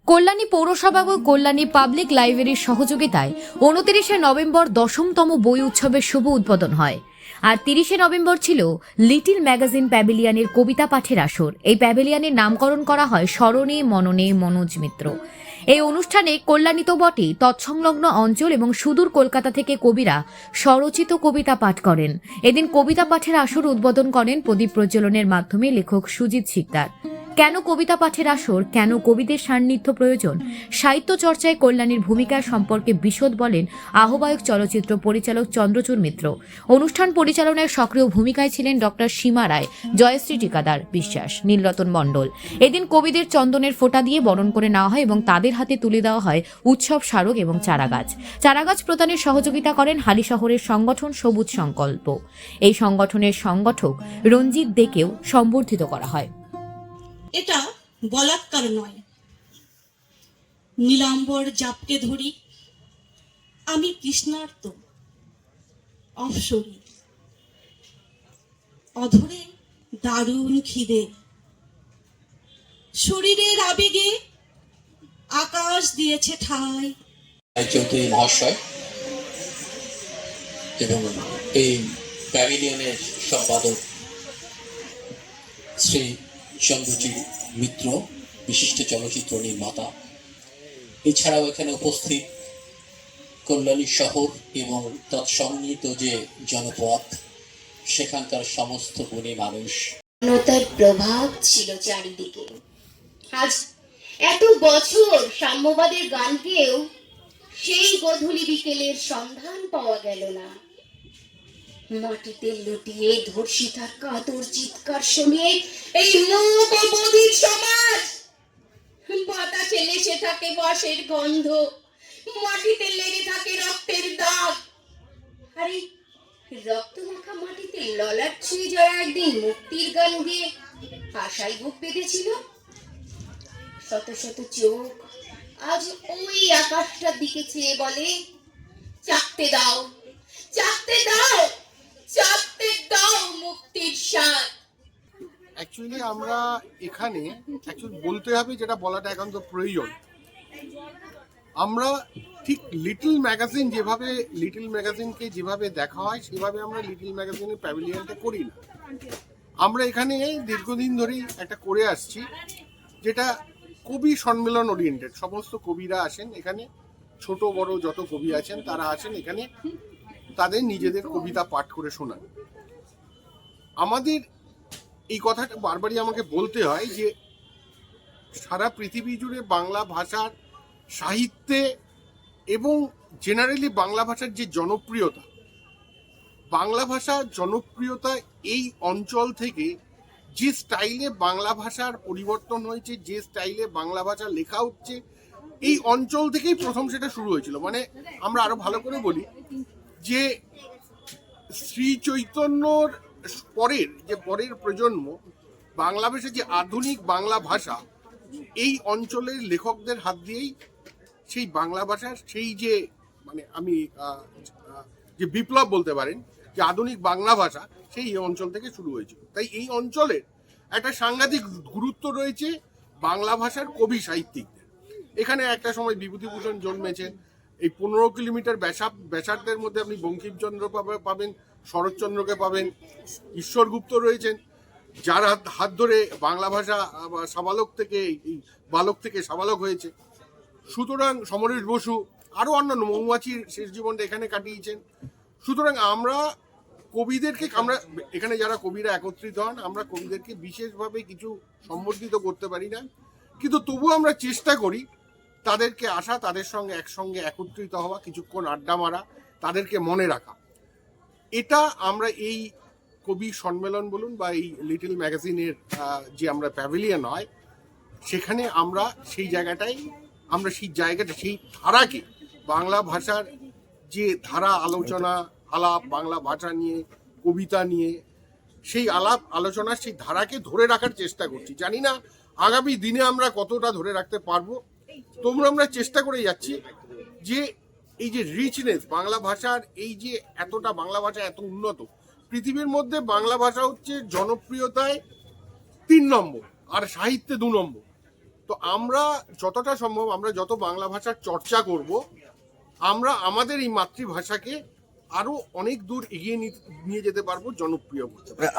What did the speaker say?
কল্যাণী পৌরসভা ও কল্যাণী পাবলিক লাইব্রেরির সহযোগিতায় 29শে নভেম্বর 10তম বই উৎসবের শুভ উদ্বোধন হয়। আর 30শে নভেম্বর ছিল লিটল ম্যাগাজিন প্যাভিলিয়নের কবিতা পাঠের আসর। এই প্যাভিলিয়নের নামকরণ করা হয় স্মরণে মননে মনোজ মিত্র। এই অনুষ্ঠানে কল্যাণী তো বটেই, তৎসংলগ্ন অঞ্চল এবং সুদূর কলকাতা থেকে কবিরা স্বরচিত কবিতা পাঠ করেন। এদিন কবিতা পাঠের আসর উদ্বোধন করেন প্রদীপ প্রজ্বলনের মাধ্যমে লেখক সুজিত শিকদার। কেন কবিতা পাঠের আসর, কেন কবিদের সান্নিধ্য প্রয়োজন, সাহিত্য চর্চায় কল্যাণীর ভূমিকা সম্পর্কে বিশদ বলেন আহ্বায়ক চলচ্চিত্র পরিচালক চন্দ্রচূড় মিত্র। অনুষ্ঠান পরিচালনায় সক্রিয় ভূমিকায় ছিলেন ডক্টর সীমা রায়, জয়শ্রী টিকাদার বিশ্বাস, নীলরতন মণ্ডল। এদিন কবিদের চন্দনের ফোঁটা দিয়ে বরণ করে নেওয়া হয় এবং তাদের হাতে তুলে দেওয়া হয় উৎসব স্মারক এবং চারাগাছ প্রদানের সহযোগিতা করেন হালিশহরের সংগঠন সবুজ সংকল্প। এই সংগঠনের সংগঠক রঞ্জিত দেকেও সম্বর্ধিত করা হয়। এটা বলাৎকার নয়। নীলাম্বর জাপটে ধরি, আমি কৃষ্ণার্ত অপসরী, অধরে দারুণ খিদে, শরীরের আবেগে আকাশ দিয়েছে ঠাই। চৌধুরী মহাশয় এবং এই প্যাভিলিয়নের সম্পাদক শ্রী চন্দ্রচূড় মিত্র, বিশিষ্ট চলচ্চিত্র নির্মাতা। এছাড়াও এখানে উপস্থিত কল্যাণী শহর এবং তৎসন্নিহিত যে জনপদ, সেখানকার সমস্ত গুণী মানুষ। মানবতার প্রভাব ছিল চারিদিকে। আজ এত বছর সাম্যবাদের গানকেও সেই গধূলি বিকেলের সন্ধান পাওয়া গেল না। মাটিতে লুটিয়ে ধর্ষিতার কাতর চিৎকার শুনিয়ে এই লোক ও বধির সমাজ বাতাসে লেসে থাকে বাঁশের গন্ধ, মাটিতে লেগে থাকে রক্তের দাগ। আরে রক্ত মাখা মাটিতে ললাট ছুঁয়ে যারা একদিন মুক্তির গান গেয়ে আশায় বুক বেঁধেছিল, শত শত চোখ আজ ওই আকাশটার দিকে চেয়ে বলে, চাকতে দাও, চাকতে দাও, চাকতে দাও মুক্তির স্বাদ। অ্যাকচুয়ালি আমরা এখানে বলতে হবে, যেটা বলাটা একান্ত প্রয়োজন। আমরা ঠিক লিটল ম্যাগাজিনকে যেভাবে দেখা হয় সেভাবে আমরা লিটল ম্যাগাজিনের প্যাভিলিয়নটা করি না। আমরা এখানে দীর্ঘদিন ধরেই একটা করে আসছি, যেটা কবি সম্মেলন ওরিয়েন্টেড। সমস্ত কবিরা আসেন এখানে, ছোট বড় যত কবি আছেন তারা আসেন এখানে, তাদের নিজেদের কবিতা পাঠ করে শোনান। আমাদের এই কথাটা বারবারই আমাকে বলতে হয় যে সারা পৃথিবী জুড়ে বাংলা ভাষার সাহিত্যে এবং জেনারেলি বাংলা ভাষার যে জনপ্রিয়তা, বাংলা ভাষার জনপ্রিয়তা এই অঞ্চল থেকে, যে স্টাইলে বাংলা ভাষার পরিবর্তন হয়েছে, যে স্টাইলে বাংলা ভাষা লেখা হচ্ছে, এই অঞ্চল থেকেই প্রথম সেটা শুরু হয়েছিল। মানে আমরা আরো ভালো করে বলি যে শ্রী চৈতন্যর পরের প্রজন্ম বাংলা ভাষা, যে আধুনিক বাংলা ভাষা, এই অঞ্চলের লেখকদের হাত দিয়েই সেই বাংলা ভাষার সেই যে আমি যে বিপ্লব বলতে পারেন, যে আধুনিক বাংলা ভাষা, সেই অঞ্চল থেকে শুরু হয়েছিল। তাই এই অঞ্চলের একটা সাংঘাতিক গুরুত্ব রয়েছে বাংলা ভাষার কবি সাহিত্যিকদের। এখানে একটা সময় বিভূতিভূষণ জন্মেছেন। এই 15 কিলোমিটার ব্যাসার্ধের মধ্যে আপনি বঙ্কিমচন্দ্র পাবেন, শরৎচন্দ্রকে পাবেন, ঈশ্বরগুপ্ত রয়েছেন, যার হাত ধরে বাংলা ভাষা বালক থেকে সাবালক হয়েছে। সুতরাং সমরেশ বসু, আরো অন্যান্য, মৌমাছির শেষ জীবনটা এখানে কাটিয়েছেন। সুতরাং আমরা এখানে যারা কবিরা একত্রিত হন, আমরা কবিদেরকে বিশেষভাবে কিছু সম্বর্ধিত করতে পারি না, কিন্তু তবু আমরা চেষ্টা করি তাদেরকে আসা, তাদের সঙ্গে একসঙ্গে একত্রিত হওয়া, কিছুক্ষণ আড্ডা মারা, তাদেরকে মনে রাখা। এটা আমরা এই কবি সম্মেলন বলুন বা এই লিটল ম্যাগাজিনের যে আমরা প্যাভিলিয়ন হয়, সেখানে আমরা সেই ধারাকে, বাংলা ভাষার যে ধারা আলাপ বাংলা ভাষা নিয়ে, কবিতা নিয়ে, সেই আলাপ আলোচনার সেই ধারাকে ধরে রাখার চেষ্টা করছি। জানি না আগামী দিনে আমরা কতটা ধরে রাখতে পারবো, তোমরা আমরা চেষ্টা করে যাচ্ছি যে এই যে রিচনেস বাংলা ভাষার, এই যে এতটা বাংলা ভাষা এত উন্নত, পৃথিবীর মধ্যে বাংলা ভাষা হচ্ছে জনপ্রিয়তায় 3 নম্বর আর সাহিত্যে 2 নম্বর। তো আমরা যতটা সম্ভব আমরা যত বাংলা ভাষার চর্চা করব, আমরা আমাদের এই মাতৃভাষাকে আরো অনেক দূর এগিয়ে নিয়ে যেতে পারবো, জনপ্রিয় করতে পারবো।